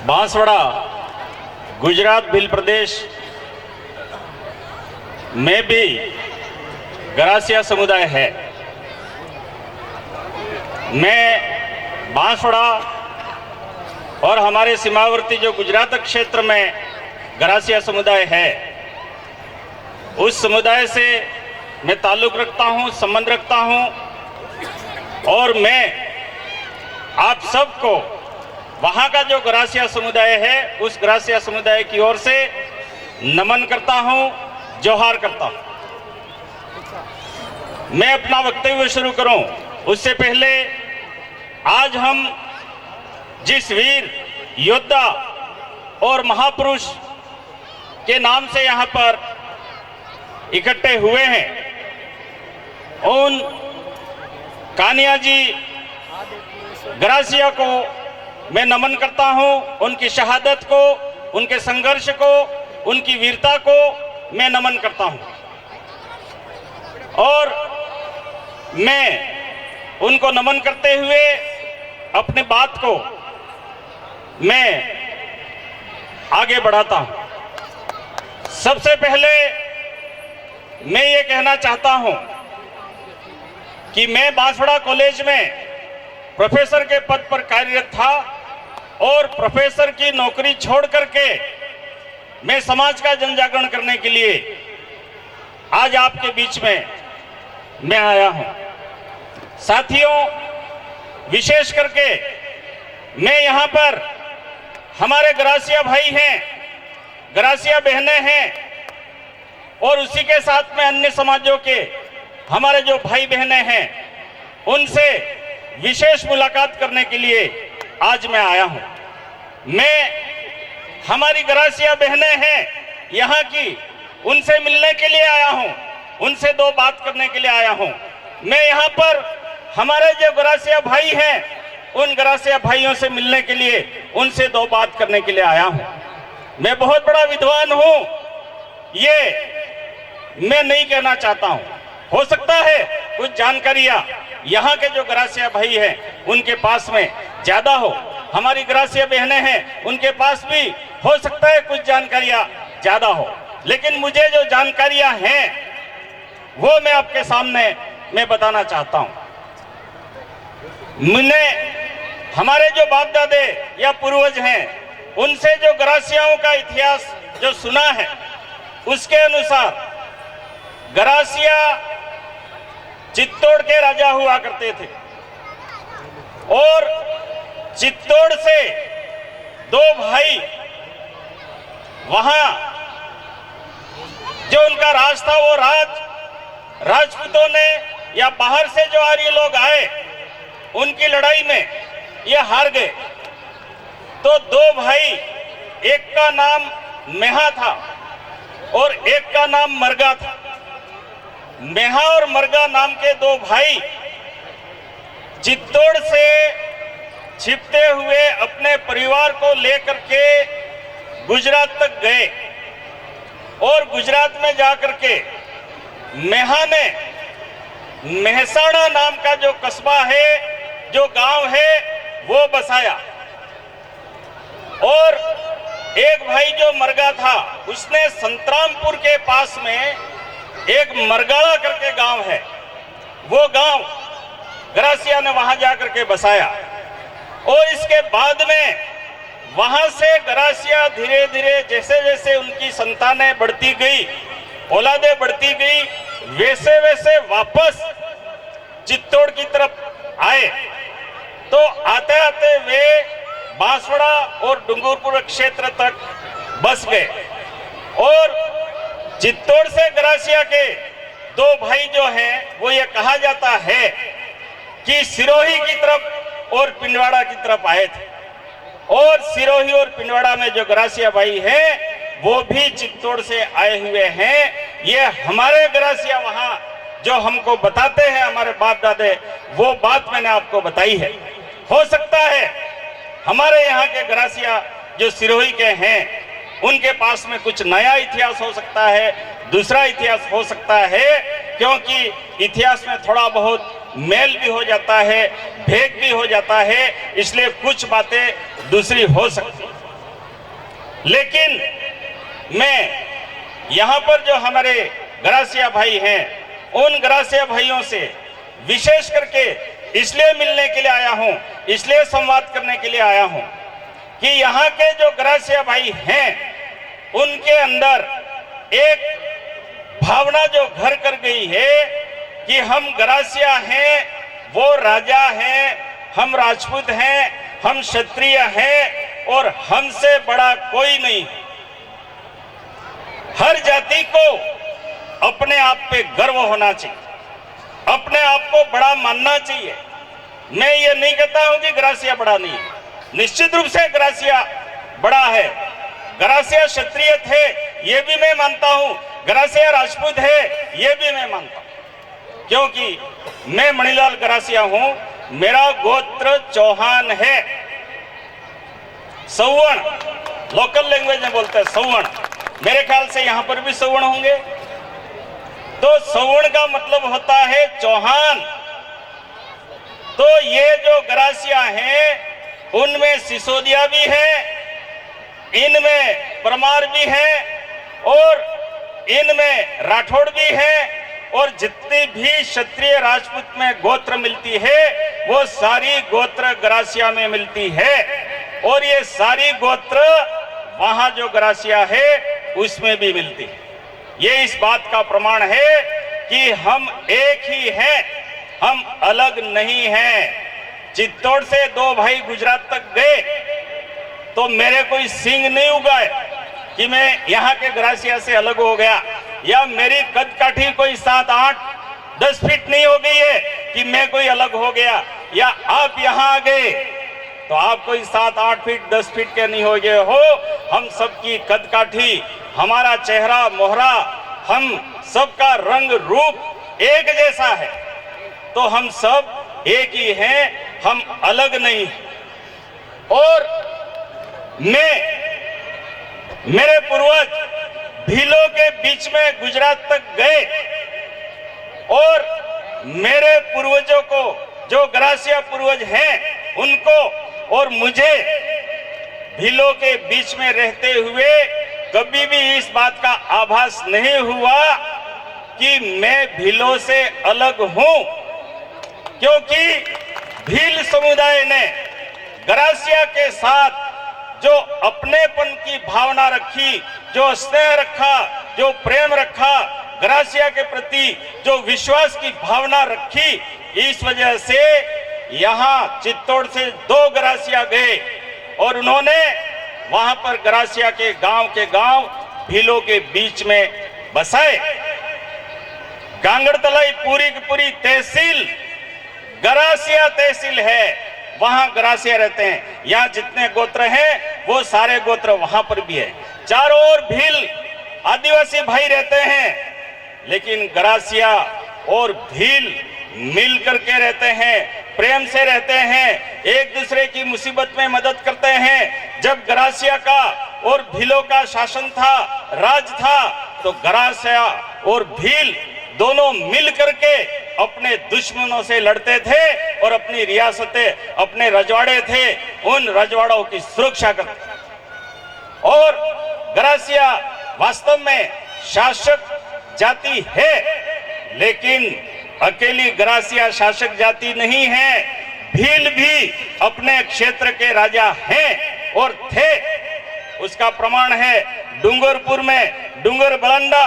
बांसवाड़ा गुजरात भील प्रदेश में भी गरासिया समुदाय है। मैं बांसवाड़ा और हमारे सीमावर्ती जो गुजरात क्षेत्र में गरासिया समुदाय है, उस समुदाय से मैं ताल्लुक़ रखता हूँ, संबंध रखता हूँ और मैं आप सबको वहाँ का जो गरासिया समुदाय है, उस गरासिया समुदाय की ओर से नमन करता हूँ, जोहार करता हूँ। मैं अपना वक्तव्य शुरू करूँ उससे पहले आज हम जिस वीर योद्धा और महापुरुष के नाम से यहाँ पर इकट्ठे हुए हैं, उन कान्या जी गरासिया को मैं नमन करता हूँ। उनकी शहादत को, उनके संघर्ष को, उनकी वीरता को मैं नमन करता हूँ और मैं उनको नमन करते हुए अपनी बात को मैं आगे बढ़ाता हूँ। सबसे पहले मैं ये कहना चाहता हूँ कि मैं बांसवाड़ा कॉलेज में प्रोफेसर के पद पर कार्यरत था और प्रोफेसर की नौकरी छोड़ करके मैं समाज का जन जागरण करने के लिए आज आपके बीच में मैं आया हूं। साथियों, विशेष करके मैं यहाँ पर हमारे गरासिया भाई हैं, गरासिया बहनें हैं और उसी के साथ में अन्य समाजों के हमारे जो भाई बहनें हैं, उनसे विशेष मुलाकात करने के लिए आज मैं आया हूं। मैं हमारी गरासिया बहनें हैं यहाँ की, उनसे मिलने के लिए आया हूं, उनसे दो बात करने के लिए आया हूं। मैं यहाँ पर हमारे जो गरासिया भाई हैं, उन गरासिया भाइयों से मिलने के लिए, उनसे दो बात करने के लिए आया हूं। मैं बहुत बड़ा विद्वान हूं, ये मैं नहीं कहना चाहता हूं। हो सकता है कुछ जानकारियां यहाँ के जो गरासिया भाई हैं उनके पास में ज्यादा हो, हमारी गरासिया बहनें हैं उनके पास भी हो सकता है कुछ जानकारियां ज्यादा हो, लेकिन मुझे जो जानकारियां हैं वो मैं आपके सामने मैं बताना चाहता हूं। मैंने हमारे जो बाप दादे या पूर्वज हैं उनसे जो गरासियाओं का इतिहास जो सुना है, उसके अनुसार गरासिया चित्तौड़ के राजा हुआ करते थे और चित्तौड़ से दो भाई वहां जो उनका राज था, वो राजपूतों ने या बाहर से जो आर्य लोग आए उनकी लड़ाई में ये हार गए। तो दो भाई, एक का नाम मेहा था और एक का नाम मरगा था। मेहा और मरगा नाम के दो भाई चित्तौड़ से छिपते हुए अपने परिवार को लेकर के गुजरात तक गए और गुजरात में जाकर के मेहा ने मेहसाणा नाम का जो कस्बा है, जो गांव है, वो बसाया और एक भाई जो मरगा था उसने संतरामपुर के पास में एक मरगाड़ा करके गांव है, वो गांव गरासिया ने वहां जाकर के बसाया और इसके बाद में वहां से गरासिया धीरे धीरे जैसे जैसे उनकी संतानें बढ़ती गई, औलादें बढ़ती गई, वैसे वैसे वापस चित्तौड़ की तरफ आए। तो आते आते वे बांसवाड़ा और डूंगरपुर क्षेत्र तक बस गए और चित्तौड़ से गरासिया के दो भाई जो हैं, वो ये कहा जाता है कि सिरोही की तरफ और पिंडवाड़ा की तरफ आए थे और सिरोही और पिंडवाड़ा में जो गरासिया भाई हैं वो भी चित्तौड़ से आए हुए हैं। ये हमारे गरासिया वहां जो हमको बताते हैं हमारे बाप दादे, वो बात मैंने आपको बताई है। हो सकता है हमारे यहाँ के गरासिया जो सिरोही के हैं उनके पास में कुछ नया इतिहास हो सकता है, दूसरा इतिहास हो सकता है, क्योंकि इतिहास में थोड़ा बहुत मेल भी हो जाता है, भेद भी हो जाता है, इसलिए कुछ बातें दूसरी हो सकती। लेकिन मैं यहाँ पर जो हमारे गरासिया भाई हैं, उन गरासिया भाइयों से विशेष करके इसलिए मिलने के लिए आया हूँ, इसलिए संवाद करने के लिए आया हूँ कि यहाँ के जो गरासिया भाई हैं उनके अंदर एक भावना जो घर कर गई है कि हम गरासिया हैं, वो राजा हैं, हम राजपूत हैं, हम क्षत्रिय हैं और हमसे बड़ा कोई नहीं। हर जाति को अपने आप पे गर्व होना चाहिए, अपने आप को बड़ा मानना चाहिए। मैं ये नहीं कहता हूं कि गरासिया बड़ा नहीं है, निश्चित रूप से गरासिया बड़ा है। गरासिया क्षत्रिय थे ये भी मैं मानता हूं, गरासिया राजपूत है ये भी मैं मानता हूं, क्योंकि मैं मणिलाल गरासिया हूं, मेरा गोत्र चौहान है। सवर्ण लोकल लैंग्वेज में बोलते हैं सवर्ण, मेरे ख्याल से यहां पर भी सवर्ण होंगे। तो सवर्ण का मतलब होता है चौहान। तो ये जो गरासिया हैं उनमें सिसोदिया भी है, इनमें परमार भी है और इनमें राठौड़ भी है, और जितनी भी क्षत्रिय राजपूत में गोत्र मिलती है वो सारी गोत्र गरासिया में मिलती है। और ये सारी गोत्र वहां जो गरासिया है उसमें भी मिलती है। ये इस बात का प्रमाण है कि हम एक ही हैं, हम अलग नहीं हैं। चित्तौड़ से दो भाई गुजरात तक गए तो मेरे कोई सींग नहीं उगाए कि मैं यहाँ के गरासिया से अलग हो गया, या मेरी कद काठी कोई 7, 8, 10 फीट नहीं हो गई है कि मैं कोई अलग हो गया। या आप यहाँ आ गए तो आप कोई 7, 8 फीट 10 फीट के नहीं हो गए हो। हम सबकी कद काठी, हमारा चेहरा मोहरा, हम सबका रंग रूप एक जैसा है। तो हम सब एक ही हैं, हम अलग नहीं। और मेरे पूर्वज भीलों के बीच में गुजरात तक गए और मेरे पूर्वजों को, जो गरासिया पूर्वज हैं उनको और मुझे भीलों के बीच में रहते हुए कभी भी इस बात का आभास नहीं हुआ कि मैं भीलों से अलग हूं, क्योंकि भील समुदाय ने गरासिया के साथ जो अपनेपन की भावना रखी, जो स्नेह रखा, जो प्रेम रखा, गरासिया के प्रति जो विश्वास की भावना रखी, इस वजह से यहाँ चित्तौड़ से 2 गरासिया गए और उन्होंने वहां पर गरासिया के गांव भीलों के बीच में बसाए। गांगड़तलाई पूरी की पूरी तहसील गरासिया तहसील है, वहां गरासिया रहते हैं। यहाँ जितने गोत्र हैं वो सारे गोत्र वहां पर भी है। चारों ओर भील आदिवासी भाई रहते हैं, लेकिन गरासिया और भील मिल करके रहते हैं, प्रेम से रहते हैं, एक दूसरे की मुसीबत में मदद करते हैं। जब गरासिया का और भीलों का शासन था, राज था, तो गरासिया और भील दोनों मिल करके अपने दुश्मनों से लड़ते थे और अपनी रियासतें, अपने रजवाड़े थे, उन रजवाड़ों की सुरक्षा करते। और गरासिया वास्तव में शासक जाति है, लेकिन अकेली गरासिया शासक जाति नहीं है। भील भी अपने क्षेत्र के राजा हैं और थे। उसका प्रमाण है डूंगरपुर में डूंगर बलंडा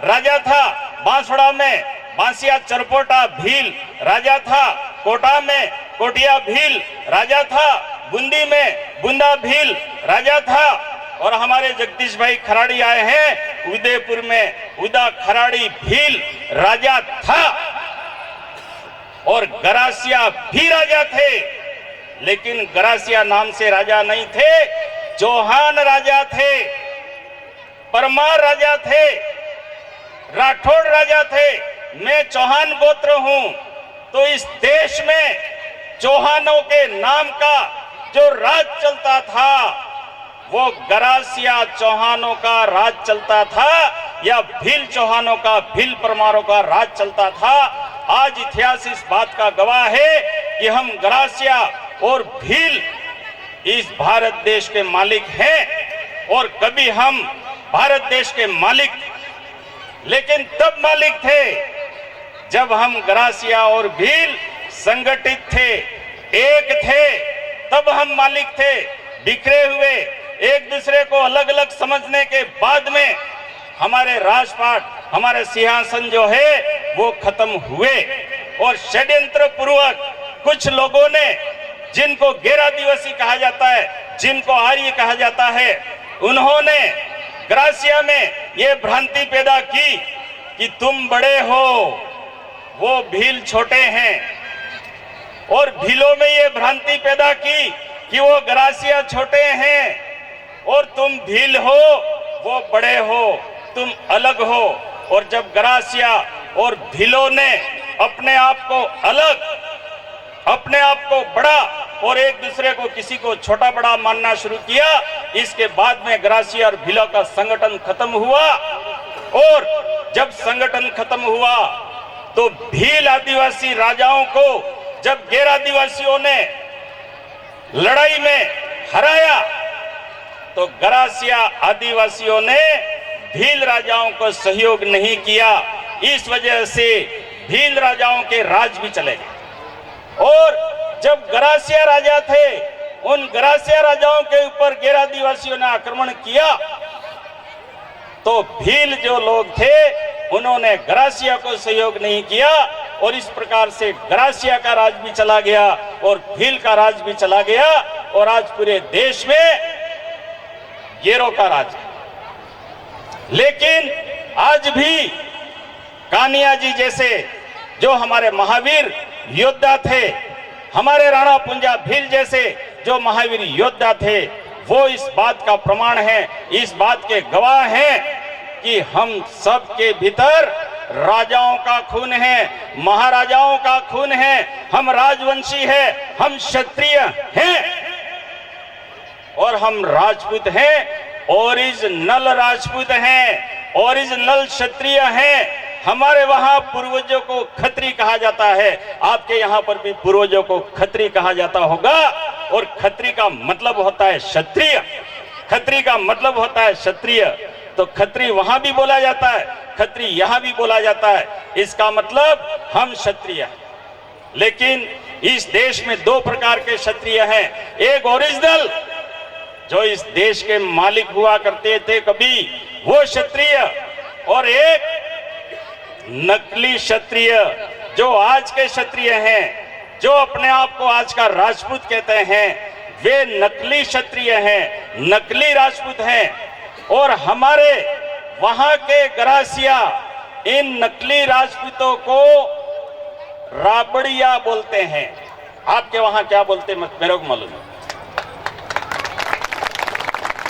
राजा था, बांसवाड़ा में बांसिया चरपोटा भील राजा था, कोटा में कोटिया भील राजा था, बूंदी में बुंदा भील राजा था, और हमारे जगदीश भाई खराड़ी आए हैं उदयपुर में उदा खराड़ी भील राजा था। और गरासिया भी राजा थे, लेकिन गरासिया नाम से राजा नहीं थे, चौहान राजा थे, परमार राजा थे, राठौड़ राजा थे। मैं चौहान गोत्र हूं, तो इस देश में चौहानों के नाम का जो राज चलता था वो गरासिया चौहानों का राज चलता था, या भील चौहानों का, भील परमारों का राज चलता था। आज इतिहास इस बात का गवाह है कि हम गरासिया और भील इस भारत देश के मालिक हैं। और कभी हम भारत देश के मालिक, लेकिन तब मालिक थे जब हम गरासिया और भील संगठित थे, एक थे, तब हम मालिक थे। बिखरे हुए एक दूसरे को अलग अलग समझने के बाद में हमारे राजपाट, हमारे सिंहासन जो है वो खत्म हुए और षड्यंत्र पूर्वक कुछ लोगों ने, जिनको गैर आदिवासी कहा जाता है, जिनको आर्य कहा जाता है, उन्होंने गरासिया में ये भ्रांति पैदा की कि तुम बड़े हो, वो भील छोटे हैं, और भीलों में ये भ्रांति पैदा की कि वो गरासिया छोटे हैं और तुम भील हो, वो बड़े हो, तुम अलग हो। और जब गरासिया और भीलों ने अपने आप को अलग, अपने आप को बड़ा और एक दूसरे को, किसी को छोटा बड़ा मानना शुरू किया, इसके बाद में गरासिया और भीलों का संगठन खत्म हुआ। और जब संगठन खत्म हुआ तो भील आदिवासी राजाओं को जब गैर आदिवासियों ने लड़ाई में हराया तो गरासिया आदिवासियों ने भील राजाओं को सहयोग नहीं किया। इस वजह से भील राजाओं के राज भी चले गए। और जब गरासिया राजा थे, उन गरासिया राजाओं के ऊपर गैर आदिवासियों ने आक्रमण किया तो भील जो लोग थे उन्होंने गरासिया को सहयोग नहीं किया और इस प्रकार से गरासिया का राज भी चला गया और भील का राज भी चला गया और आज पूरे देश में गेरों का राज है। लेकिन आज भी कानिया जी जैसे जो हमारे महावीर योद्धा थे, हमारे राणा पुंजा भील जैसे जो महावीर योद्धा थे, वो इस बात का प्रमाण है, इस बात के गवाह हैं कि हम सब के भीतर राजाओं का खून है, महाराजाओं का खून है, हम राजवंशी हैं, हम क्षत्रिय हैं और हम राजपूत हैं, ओरिजिनल राजपूत हैं, ओरिजिनल क्षत्रिय हैं। हमारे वहां पूर्वजों को खत्री कहा जाता है, आपके यहाँ पर भी पूर्वजों को खत्री कहा जाता होगा। और खत्री का मतलब होता है क्षत्रिय, खत्री का मतलब होता है क्षत्रिय। तो खत्री वहां भी बोला जाता है, खत्री यहां भी बोला जाता है, इसका मतलब हम क्षत्रिय हैं। लेकिन इस देश में दो प्रकार के क्षत्रिय हैं, एक ओरिजिनल जो इस देश के मालिक हुआ करते थे कभी, वो क्षत्रिय, और एक नकली क्षत्रिय जो आज के क्षत्रिय हैं, जो अपने आप को आज का राजपूत कहते हैं, वे नकली क्षत्रिय हैं, नकली राजपूत हैं। और हमारे वहां के गरासिया इन नकली राजपूतों को राबड़िया बोलते हैं। आपके वहां क्या बोलते हैं मेरे को मालूम है।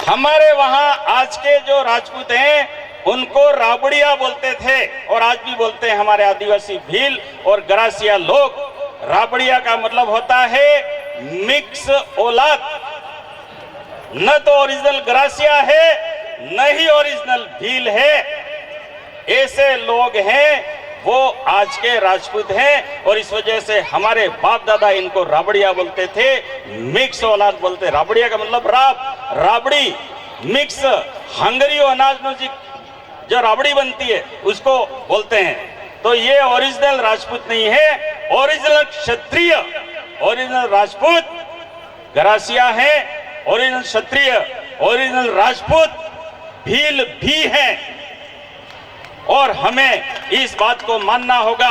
हमारे वहां आज के जो राजपूत हैं उनको राबड़िया बोलते थे और आज भी बोलते हैं हमारे आदिवासी भील और गरासिया लोग। राबड़िया का मतलब होता है मिक्स औलाद, न तो ओरिजिनल गरासिया है न ही ओरिजिनल भील है। ऐसे लोग हैं, वो आज के राजपूत हैं और इस वजह से हमारे बाप दादा इनको राबड़िया बोलते थे, मिक्स औलाद बोलते। राबड़िया का मतलब राबड़ी मिक्स, हंगरी अनाज जो राबड़ी बनती है उसको बोलते हैं। तो ये ओरिजिनल राजपूत नहीं है, ओरिजिनल क्षत्रिय, ओरिजिनल राजपूत गरासिया है, ओरिजिनल क्षत्रिय, ओरिजिनल राजपूत भील भी हैं। और हमें इस बात को मानना होगा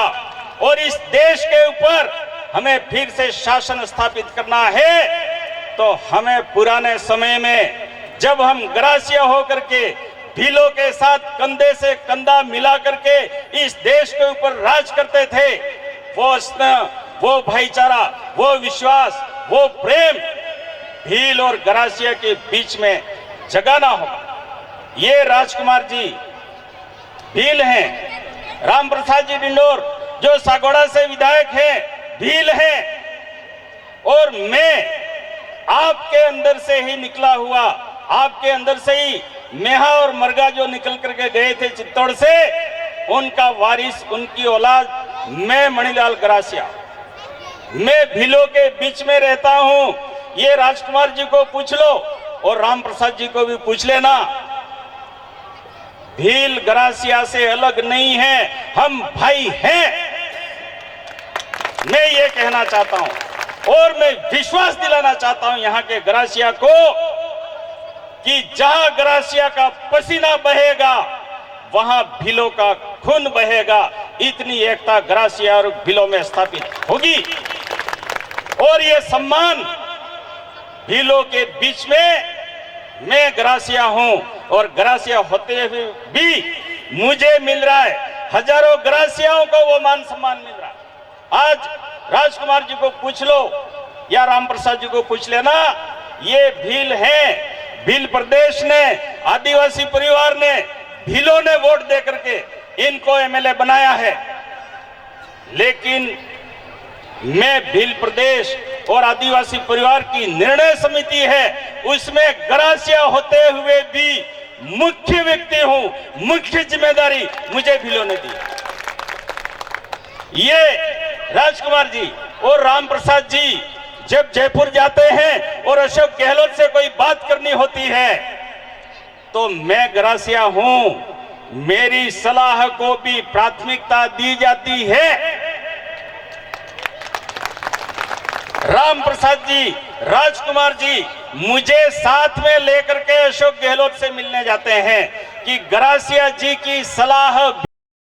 और इस देश के ऊपर हमें फिर से शासन स्थापित करना है। तो हमें पुराने समय में जब हम गरासिया होकर के भीलों के साथ कंधे से कंधा मिला करके इस देश के ऊपर राज करते थे, वो स्नेह, वो भाईचारा, वो विश्वास, वो प्रेम भील और गरासिया के बीच में जगाना होगा। ये राजकुमार जी भील हैं, राम प्रसाद जी डिंडोर जो सागोड़ा से विधायक हैं भील हैं, और मैं आपके अंदर से ही निकला हुआ, आपके अंदर से ही मेहा और मरगा जो निकल करके गए थे चित्तौड़ से, उनका वारिस, उनकी औलाद मैं मणिलाल गरासिया, मैं भीलों के बीच में रहता हूं। ये राजकुमार जी को पूछ लो, और राम प्रसाद जी को भी पूछ लेना, भील गरासिया से अलग नहीं है, हम भाई हैं। मैं ये कहना चाहता हूं और मैं विश्वास दिलाना चाहता हूं यहां के गरासिया को कि जहां गरासिया का पसीना बहेगा वहां भीलों का खून बहेगा। इतनी एकता गरासिया और भीलों में स्थापित होगी और ये सम्मान भीलों के बीच में मैं गरासिया हूं और गरासिया होते हुए भी मुझे मिल रहा है, हजारों गरासियाओं को वो मान सम्मान मिल रहा है। आज राजकुमार जी को पूछ लो या राम प्रसाद जी को पूछ लेना, ये भील हैं, भील प्रदेश ने, आदिवासी परिवार ने, भीलों ने वोट दे करके इनको एमएलए बनाया है। लेकिन मैं भील प्रदेश और आदिवासी परिवार की निर्णय समिति है, उसमें गरासिया होते हुए भी मुख्य व्यक्ति हूं, मुख्य जिम्मेदारी मुझे भीलों ने दी। ये राजकुमार जी और राम प्रसाद जी जब जयपुर जाते हैं और अशोक गहलोत से कोई बात करनी होती है तो मैं गरासिया हूं, मेरी सलाह को भी प्राथमिकता दी जाती है। राम प्रसाद जी, राजकुमार जी मुझे साथ में लेकर के अशोक गहलोत से मिलने जाते हैं कि गरासिया जी की सलाह